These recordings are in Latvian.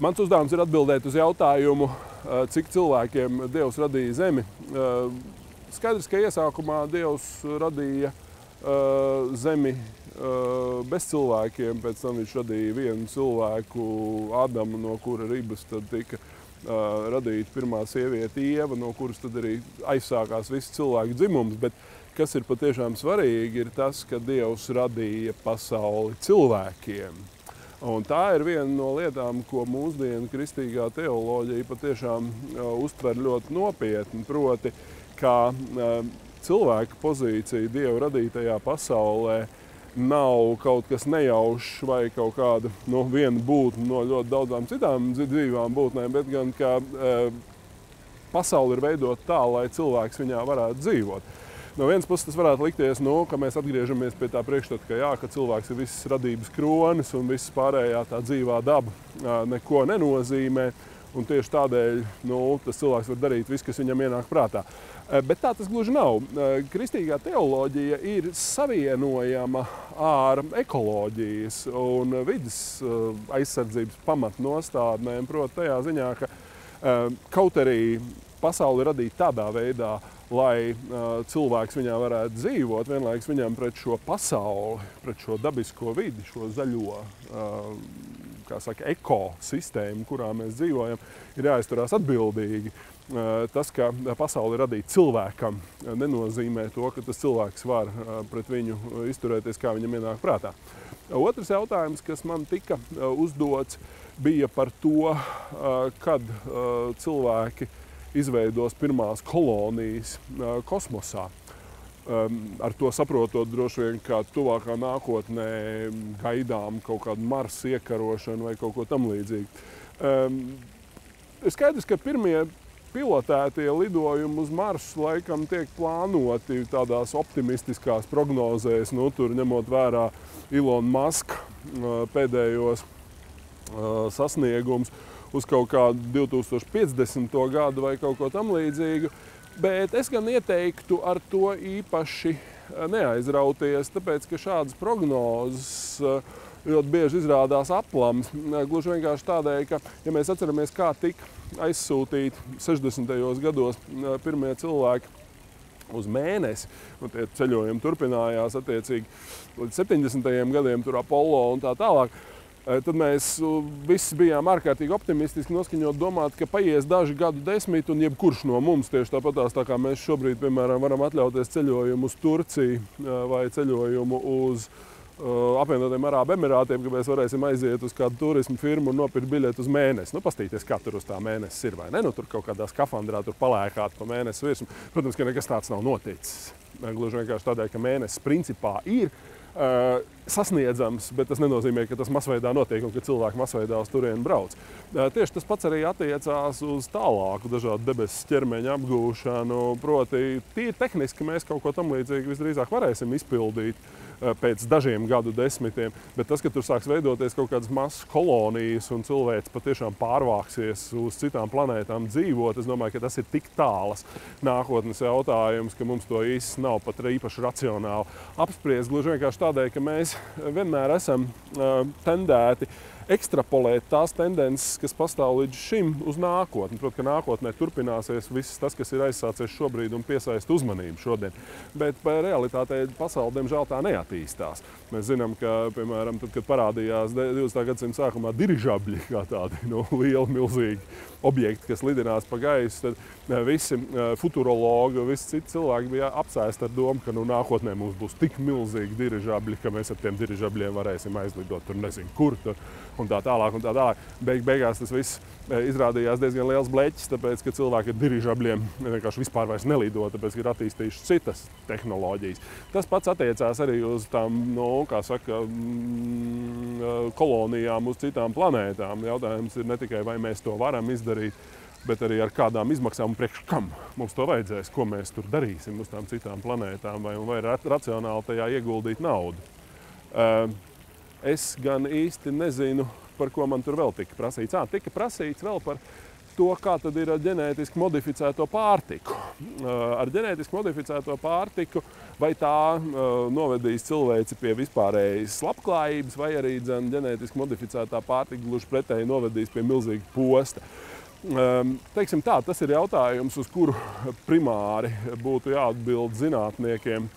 Mans uzdevums ir atbildēt uz jautājumu, cik cilvēkiem Dievs radīja zemi. Skaidrs, ka iesākumā Dievs radīja zemi bez cilvēkiem, pēc tam viņš radīja vienu cilvēku, Ādamu, no kura ribas tad tika radīta pirmā sieviete Ieva, no kuras tad arī aizsākās viss cilvēku dzimums. Bet kas ir patiešām svarīgi, ir tas, ka Dievs radīja pasauli cilvēkiem. Un tā ir viena no lietām, ko mūsdienu kristīgā teoloģija patiešām uztver ļoti nopietni, proti, kā cilvēka pozīcija Dieva radītajā pasaulē nav kaut kas nejaušs vai kaut kāda viena būtne no ļoti daudzām citām dzīvām būtnēm, bet gan, ka pasaule ir veidota tā, lai cilvēks viņā varētu dzīvot. No vienas puses tas varētu likties, ka mēs atgriežamies pie tā priekšstata, ka cilvēks ir visas radības kronis un viss pārējā tā dzīvā daba neko nenozīmē. Un tieši tādēļ tas cilvēks var darīt visu, kas viņam ienāk prātā. Bet tā tas gluži nav. Kristīgā teoloģija ir savienojama ar ekoloģijas un vides aizsardzības pamatnostādnēm, proti tajā ziņā, ka kaut arī pasauli radīta tādā veidā, lai cilvēks viņā varētu dzīvot, vienlaikus viņam pret šo pasauli, pret šo dabisko vidi, šo zaļo, ekosistēmu, kurā mēs dzīvojam, ir jāizturās atbildīgi. Tas, ka pasauli radīta cilvēkam, nenozīmē to, ka tas cilvēks var pret viņu izturēties, kā viņam ienāk prātā. Otrs jautājums, kas man tika uzdots, bija par to, kad cilvēki izveidos pirmās kolonijas kosmosā. Ar to saprotot droši vien, ka tuvākā nākotnē gaidām kaut kādu Marsa iekarošanu vai kaut ko tam līdzīgu. Ir skaidrs, ka pirmie pilotētie lidojumi uz Marsu laikam tiek plānoti tādās optimistiskās prognozēs, tur ņemot vērā Elon Musk pēdējos sasniegums uz kaut kādu 2050. Gadu vai kaut ko tam līdzīgu. Bet es gan ieteiktu ar to īpaši neaizrauties, tāpēc, ka šādas prognozes ļoti bieži izrādās aplams. Gluži vienkārši tādēļ, ka, ja mēs atceramies, kā tika aizsūtīti 60. gados pirmie cilvēki uz Mēnesi, un tie ceļojumi turpinājās attiecīgi līdz 70. gadiem, tur Apollo un tā tālāk, tad mēs visi bijām ārkārtīgi optimistiski noskaņot domāt, ka paies daži gadu desmiti un jebkurš no mums tieši tāpatās, tā kā mēs šobrīd, piemēram, varam atļauties ceļojumu uz Turciju vai ceļojumu uz apvienotiem Arābu Emirātiem, ka mēs varēsim aiziet uz kādu turismu firmu un nopirkt biļeti uz Mēnesi. Pastīties, kā tur uz tā Mēnesis ir, vai ne? Tur kaut kādā skafandrā tur palēkāt pa Mēnesis virsmu. Protams, ka nekas tāds nav noticis. Gluži vienkārši tādēļ, ka Mēnesis principā ir sasniedzams, bet tas nenozīmē, ka tas masveidā notiek un ka cilvēki masveidā uz turieni brauc. Tieši tas pats arī attiecās uz tālāku dažādu debesu ķermeņa apgūšanu. Proti, tīri tehniski mēs kaut ko tam līdzīgi visdrīzāk varēsim izpildīt pēc dažiem gadu desmitiem, bet tas, ka tur sāks veidoties kaut kādas mazas kolonijas un cilvēks patiešām pārvāksies uz citām planētām dzīvot, es domāju, ka tas ir tik tālas nākotnes jautājums, ka mums to īsti nav pat īpaši racionāli apspriest. Gluži vienkārši tādēļ, ka mēs vienmēr esam tendēti ekstrapolēt tās tendences, kas pastāv līdz šim uz nākotni. Protams, ka nākotnē turpināsies viss tas, kas ir aizsācies šobrīd un piesaista uzmanību šodien. Bet realitātē pasaule, diemžēl, tā neattīstās. Mēs zinām, ka, piemēram, tad, kad parādījās 20. gadsimta sākumā dirižabļi, kā tādi lieli, milzīgi objekti, kas lidinās pa gaisu, tad visi futurologi, visi citi cilvēki bija apsēsti ar domu, ka nākotnē mums būs tik milzīgi dirižabļi, ka mēs ar tiem dirižabļiem varēsim aizlidot tur nezinu kur tur. Un tā tālāk, un tā tālāk. Beigās tas viss izrādījās diezgan liels bleķis, tāpēc, ka cilvēki ar dirižabļiem vienkārši vispār vairs nelido, tāpēc, ka ir attīstījuši citas tehnoloģijas. Tas pats attiecās arī uz tām, kolonijām uz citām planētām. Jautājums ir ne tikai, vai mēs to varam izdarīt, bet arī ar kādām izmaksām un priekš kam mums to vajadzēs, ko mēs tur darīsim uz tām citām planētām, vai ir racionāli tajā ieguldīt naudu. Es gan īsti nezinu, par ko man tur vēl tika prasīts. Tika prasīts vēl par to, kā tad ir ar ģenētiski modificēto pārtiku. Ar ģenētiski modificēto pārtiku vai tā novedīs cilvēci pie vispārējas labklājības, vai arī ģenētiski modificētā pārtika gluži pretēji novedīs pie milzīga posta. Teiksim tā, tas ir jautājums, uz kuru primāri būtu jāatbild zinātniekiem,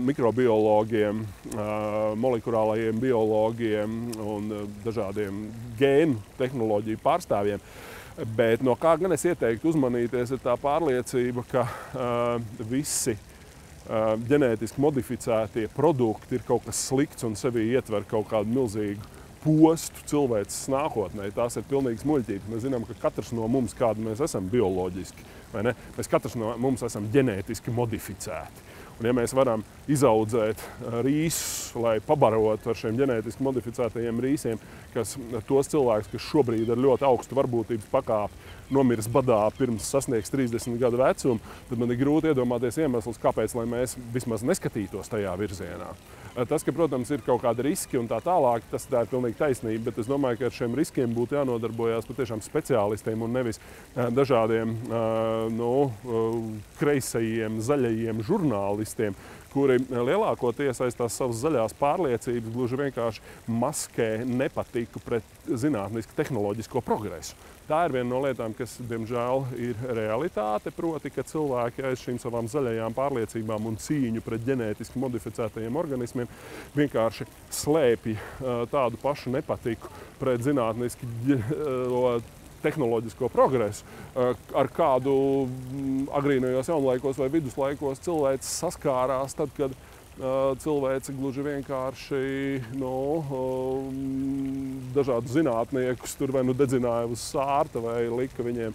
mikrobiologiem, molekulārajiem biologiem un dažādiem gēnu tehnoloģiju pārstāvjiem. Bet no kā gan es ieteiktu uzmanīties, ir tā pārliecība, ka visi ģenētiski modificētie produkti ir kaut kas slikts un sevī ietver kaut kādu milzīgu postu cilvēces nākotnē. Tās ir pilnīgas muļķības. Mēs zinām, ka katrs no mums, kādi mēs esam bioloģiski, vai ne? Mēs katrs no mums esam ģenētiski modificēti. Un ja mēs varam izaudzēt rīsus, lai pabarotu ar šiem ģenētiski modificētajiem rīsiem, kas tos cilvēkus, kas šobrīd ar ļoti augstu varbūtības pakāpi nomirs badā pirms sasniegs 30 gadu vecumu, tad man ir grūti iedomāties iemeslus, kāpēc, lai mēs vismaz neskatītos tajā virzienā. Tas, ka, protams, ir kaut kādi riski un tā tālāk, tā ir pilnīgi taisnība, bet es domāju, ka ar šiem riskiem būtu jānodarbojās patiešām speciālistiem un nevis dažādiem kreisajiem, zaļajiem žurnālistiem, kuri lielākoties aiz tās savas zaļās pārliecības gluži vienkārši maskē nepatiku pret zinātnisku tehnoloģisko progresu. Tā ir viena no lietām, kas, diemžēl, ir realitāte, proti, ka cilvēki aiz šīm savām zaļajām pārliecībām un cīņu pret ģenētiski modificētajiem organismiem vienkārši slēpj tādu pašu nepatiku pret zinātniski tehnoloģisko progresu, ar kādu agrīnajos jaunlaikos vai viduslaikos cilvēks saskārās tad, kad cilvēci gluži vienkārši dažādu zinātniekus tur vai dedzināja uz sārta vai lika viņiem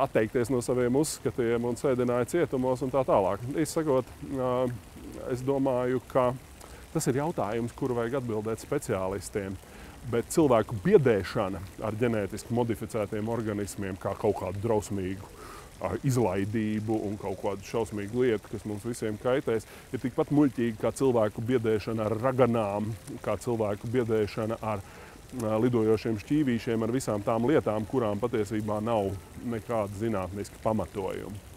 atteikties no saviem uzskatiem un sēdināja cietumos un tā tālāk. Izsakot, es domāju, ka tas ir jautājums, kuru vajag atbildēt speciālistiem. Bet cilvēku biedēšana ar ģenētiski modificētiem organismiem kā kaut kādu drausmīgu izlaidību un kaut kādu šausmīgu lietu, kas mums visiem kaitēs, ir tikpat muļķīga kā cilvēku biedēšana ar raganām, kā cilvēku biedēšana ar lidojošiem šķīvīšiem, ar visām tām lietām, kurām patiesībā nav nekāda zinātniska pamatojuma.